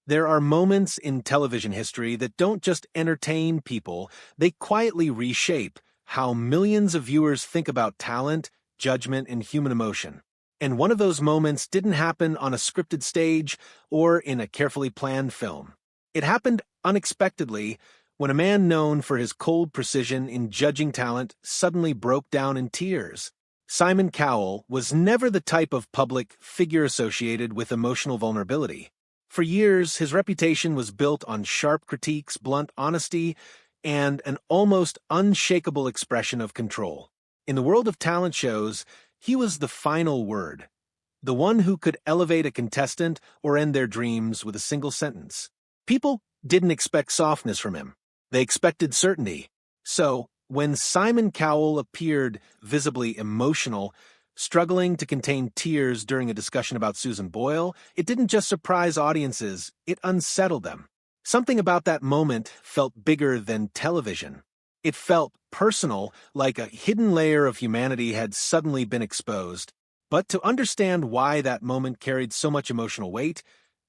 There are moments in television history that don't just entertain people, they quietly reshape how millions of viewers think about talent, judgment, and human emotion. And one of those moments didn't happen on a scripted stage or in a carefully planned film. It happened unexpectedly when a man known for his cold precision in judging talent suddenly broke down in tears. Simon Cowell was never the type of public figure associated with emotional vulnerability. For years, his reputation was built on sharp critiques, blunt honesty, and an almost unshakable expression of control. In the world of talent shows, he was the final word, the one who could elevate a contestant or end their dreams with a single sentence. People didn't expect softness from him. They expected certainty. So, when Simon Cowell appeared visibly emotional, struggling to contain tears during a discussion about Susan Boyle, it didn't just surprise audiences, it unsettled them. Something about that moment felt bigger than television. It felt personal, like a hidden layer of humanity had suddenly been exposed. But to understand why that moment carried so much emotional weight,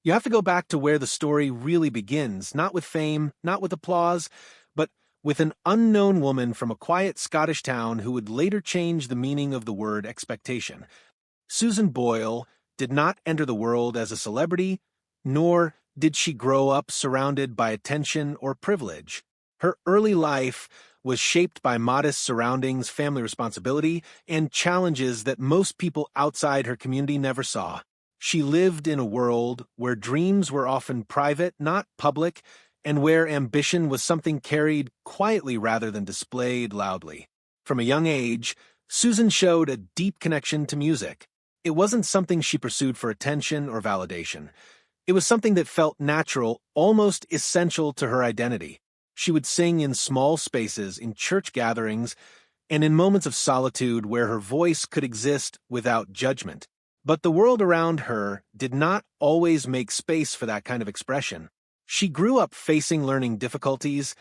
you have to go back to where the story really begins, not with fame, not with applause, but with an unknown woman from a quiet Scottish town who would later change the meaning of the word expectation. Susan Boyle did not enter the world as a celebrity, nor did she grow up surrounded by attention or privilege. Her early life was shaped by modest surroundings, family responsibility, and challenges that most people outside her community never saw. She lived in a world where dreams were often private, not public, and where ambition was something carried quietly rather than displayed loudly. From a young age, Susan showed a deep connection to music. It wasn't something she pursued for attention or validation. It was something that felt natural, almost essential to her identity. She would sing in small spaces, in church gatherings, and in moments of solitude where her voice could exist without judgment. But the world around her did not always make space for that kind of expression. She grew up facing learning difficulties,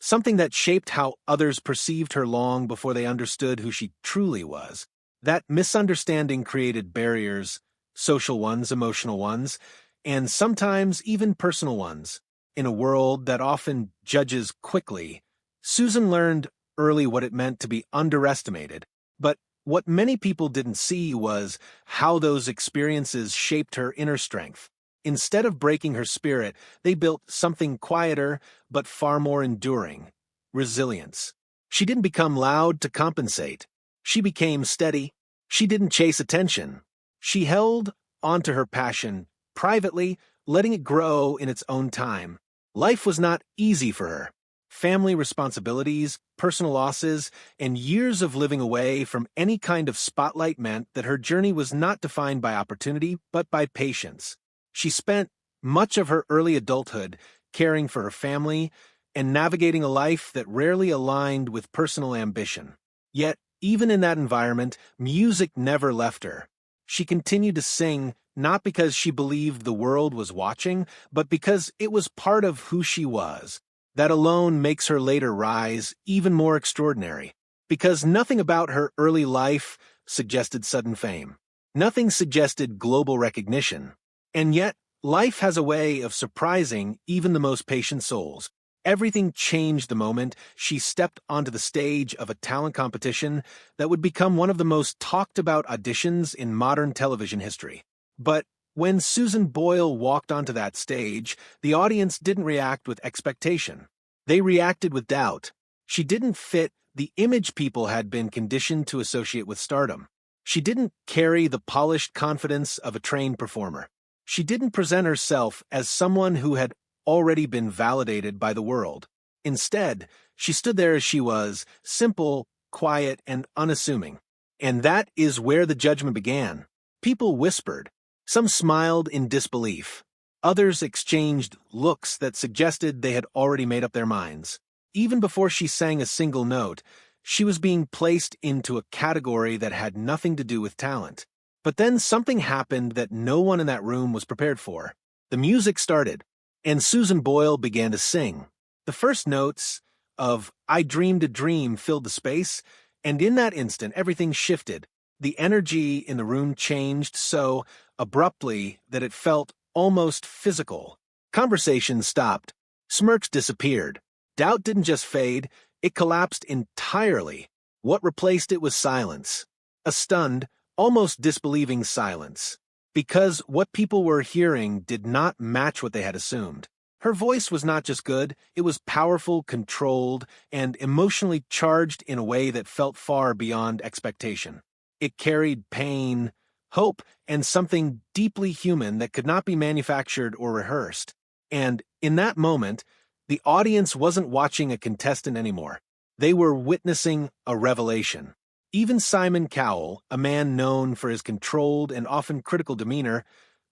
something that shaped how others perceived her long before they understood who she truly was. That misunderstanding created barriers, social ones, emotional ones, and sometimes even personal ones. In a world that often judges quickly, Susan learned early what it meant to be underestimated. But what many people didn't see was how those experiences shaped her inner strength. Instead of breaking her spirit, they built something quieter but far more enduring: resilience. She didn't become loud to compensate. She became steady. She didn't chase attention. She held onto her passion privately, letting it grow in its own time. Life was not easy for her. Family responsibilities, personal losses, and years of living away from any kind of spotlight meant that her journey was not defined by opportunity, but by patience. She spent much of her early adulthood caring for her family and navigating a life that rarely aligned with personal ambition. Yet, even in that environment, music never left her. She continued to sing not because she believed the world was watching, but because it was part of who she was. That alone makes her later rise even more extraordinary, because nothing about her early life suggested sudden fame. Nothing suggested global recognition. And yet, life has a way of surprising even the most patient souls. Everything changed the moment she stepped onto the stage of a talent competition that would become one of the most talked about auditions in modern television history. But when Susan Boyle walked onto that stage, the audience didn't react with expectation. They reacted with doubt. She didn't fit the image people had been conditioned to associate with stardom. She didn't carry the polished confidence of a trained performer. She didn't present herself as someone who had already been validated by the world. Instead, she stood there as she was, simple, quiet, and unassuming. And that is where the judgment began. People whispered. Some smiled in disbelief. Others exchanged looks that suggested they had already made up their minds. Even before she sang a single note, she was being placed into a category that had nothing to do with talent. But then something happened that no one in that room was prepared for. The music started, and Susan Boyle began to sing. The first notes of "I Dreamed a Dream" filled the space, and in that instant everything shifted. The energy in the room changed so abruptly that it felt almost physical. Conversations stopped. Smirks disappeared. Doubt didn't just fade, it collapsed entirely. What replaced it was silence. A stunned, almost disbelieving silence. Because what people were hearing did not match what they had assumed. Her voice was not just good, it was powerful, controlled, and emotionally charged in a way that felt far beyond expectation. It carried pain, hope, and something deeply human that could not be manufactured or rehearsed. And in that moment, the audience wasn't watching a contestant anymore. They were witnessing a revelation. Even Simon Cowell, a man known for his controlled and often critical demeanor,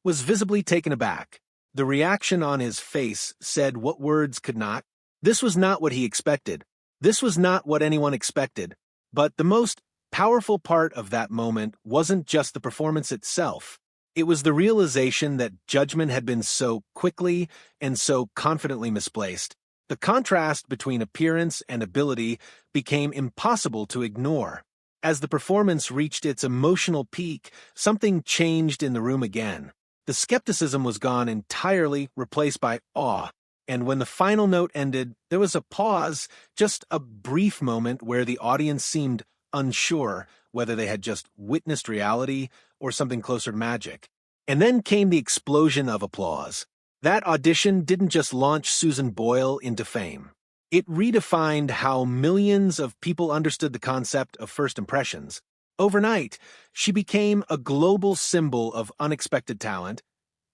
was visibly taken aback. The reaction on his face said what words could not. This was not what he expected. This was not what anyone expected. But the most powerful part of that moment wasn't just the performance itself. It was the realization that judgment had been so quickly and so confidently misplaced. The contrast between appearance and ability became impossible to ignore. As the performance reached its emotional peak, something changed in the room again. The skepticism was gone entirely, replaced by awe. And when the final note ended, there was a pause, just a brief moment where the audience seemed unsure whether they had just witnessed reality or something closer to magic. And then came the explosion of applause. That audition didn't just launch Susan Boyle into fame. It redefined how millions of people understood the concept of first impressions. Overnight, she became a global symbol of unexpected talent,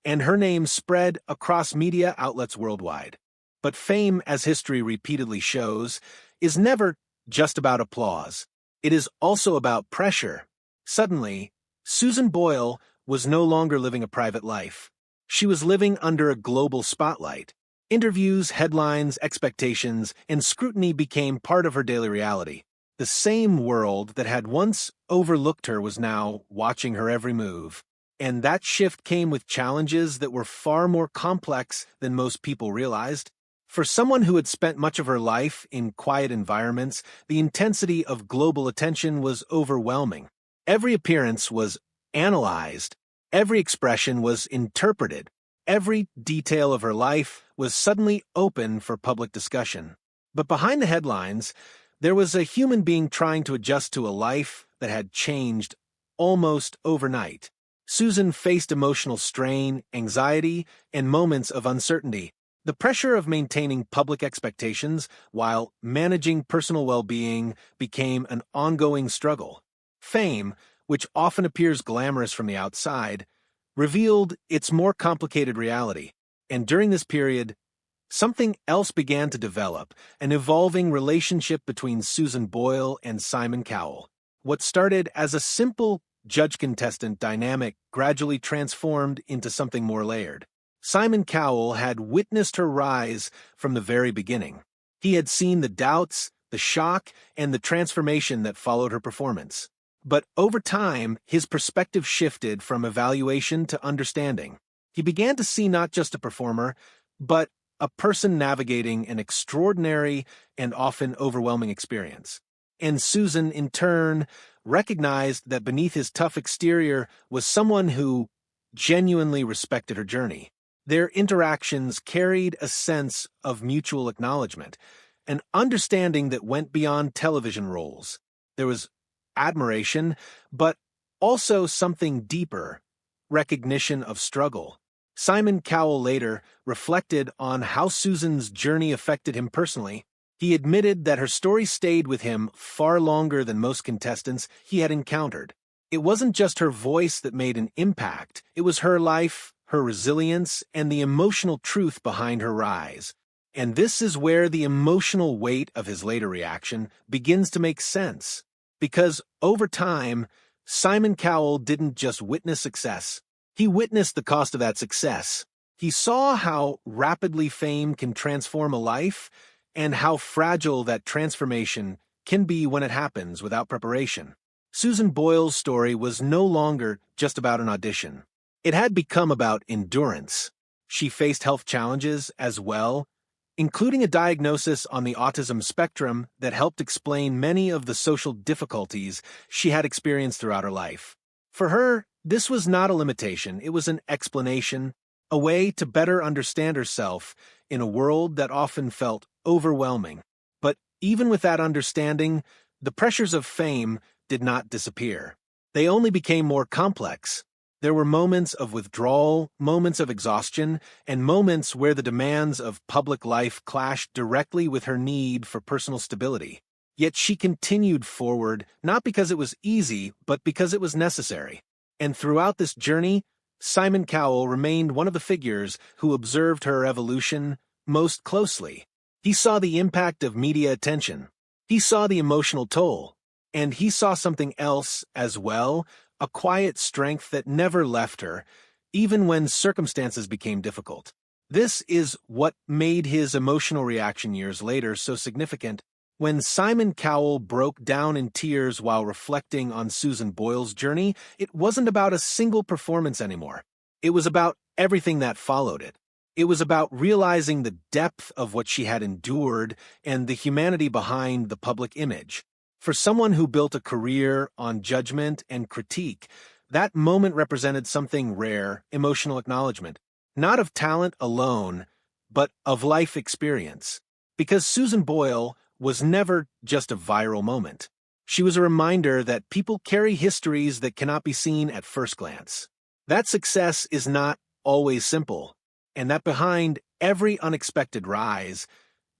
and her name spread across media outlets worldwide. But fame, as history repeatedly shows, is never just about applause. It is also about pressure. Suddenly, Susan Boyle was no longer living a private life. She was living under a global spotlight. Interviews, headlines, expectations, and scrutiny became part of her daily reality. The same world that had once overlooked her was now watching her every move. And that shift came with challenges that were far more complex than most people realized. For someone who had spent much of her life in quiet environments, the intensity of global attention was overwhelming. Every appearance was analyzed. Every expression was interpreted. Every detail of her life was suddenly open for public discussion. But behind the headlines, there was a human being trying to adjust to a life that had changed almost overnight. Susan faced emotional strain, anxiety, and moments of uncertainty. The pressure of maintaining public expectations while managing personal well-being became an ongoing struggle. Fame, which often appears glamorous from the outside, revealed its more complicated reality. And during this period, something else began to develop, an evolving relationship between Susan Boyle and Simon Cowell. What started as a simple judge-contestant dynamic gradually transformed into something more layered. Simon Cowell had witnessed her rise from the very beginning. He had seen the doubts, the shock, and the transformation that followed her performance. But over time, his perspective shifted from evaluation to understanding. He began to see not just a performer, but a person navigating an extraordinary and often overwhelming experience. And Susan, in turn, recognized that beneath his tough exterior was someone who genuinely respected her journey. Their interactions carried a sense of mutual acknowledgement, an understanding that went beyond television roles. There was admiration, but also something deeper, recognition of struggle. Simon Cowell later reflected on how Susan's journey affected him personally. He admitted that her story stayed with him far longer than most contestants he had encountered. It wasn't just her voice that made an impact, it was her life, her resilience, and the emotional truth behind her rise. And this is where the emotional weight of his later reaction begins to make sense. Because over time, Simon Cowell didn't just witness success, he witnessed the cost of that success. He saw how rapidly fame can transform a life and how fragile that transformation can be when it happens without preparation. Susan Boyle's story was no longer just about an audition. It had become about endurance. She faced health challenges as well, including a diagnosis on the autism spectrum that helped explain many of the social difficulties she had experienced throughout her life. For her, this was not a limitation, it was an explanation. a way to better understand herself in a world that often felt overwhelming. But even with that understanding, the pressures of fame did not disappear. They only became more complex. There were moments of withdrawal, moments of exhaustion, and moments where the demands of public life clashed directly with her need for personal stability. Yet she continued forward, not because it was easy, but because it was necessary. And throughout this journey, Simon Cowell remained one of the figures who observed her evolution most closely. He saw the impact of media attention. He saw the emotional toll. And he saw something else as well, a quiet strength that never left her, even when circumstances became difficult. This is what made his emotional reaction years later so significant. When Simon Cowell broke down in tears while reflecting on Susan Boyle's journey, it wasn't about a single performance anymore. It was about everything that followed it. It was about realizing the depth of what she had endured and the humanity behind the public image. For someone who built a career on judgment and critique, that moment represented something rare, emotional acknowledgement, not of talent alone, but of life experience. Because Susan Boyle was never just a viral moment. She was a reminder that people carry histories that cannot be seen at first glance. That success is not always simple, and that behind every unexpected rise,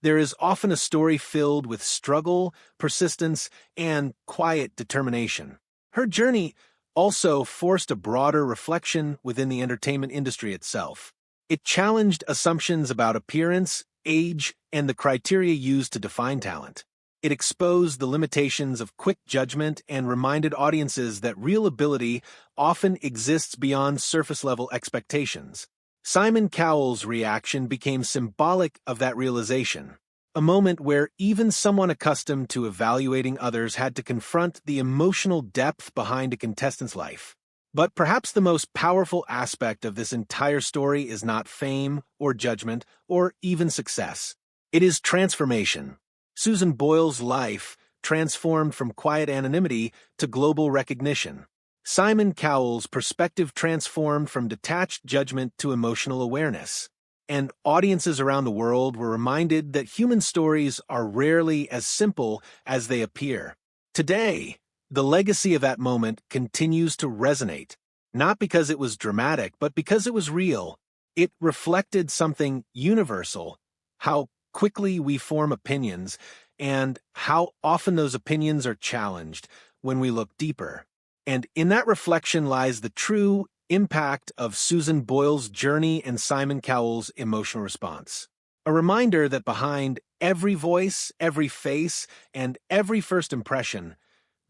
there is often a story filled with struggle, persistence, and quiet determination. Her journey also forced a broader reflection within the entertainment industry itself. It challenged assumptions about appearance, age, and the criteria used to define talent. It exposed the limitations of quick judgment and reminded audiences that real ability often exists beyond surface-level expectations. Simon Cowell's reaction became symbolic of that realization, a moment where even someone accustomed to evaluating others had to confront the emotional depth behind a contestant's life. But perhaps the most powerful aspect of this entire story is not fame or judgment or even success. It is transformation. Susan Boyle's life transformed from quiet anonymity to global recognition. Simon Cowell's perspective transformed from detached judgment to emotional awareness. And audiences around the world were reminded that human stories are rarely as simple as they appear. Today, the legacy of that moment continues to resonate, not because it was dramatic, but because it was real. It reflected something universal, how quickly we form opinions, and how often those opinions are challenged when we look deeper. And in that reflection lies the true impact of Susan Boyle's journey and Simon Cowell's emotional response. A reminder that behind every voice, every face, and every first impression,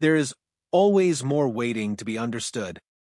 there is always more waiting to be understood.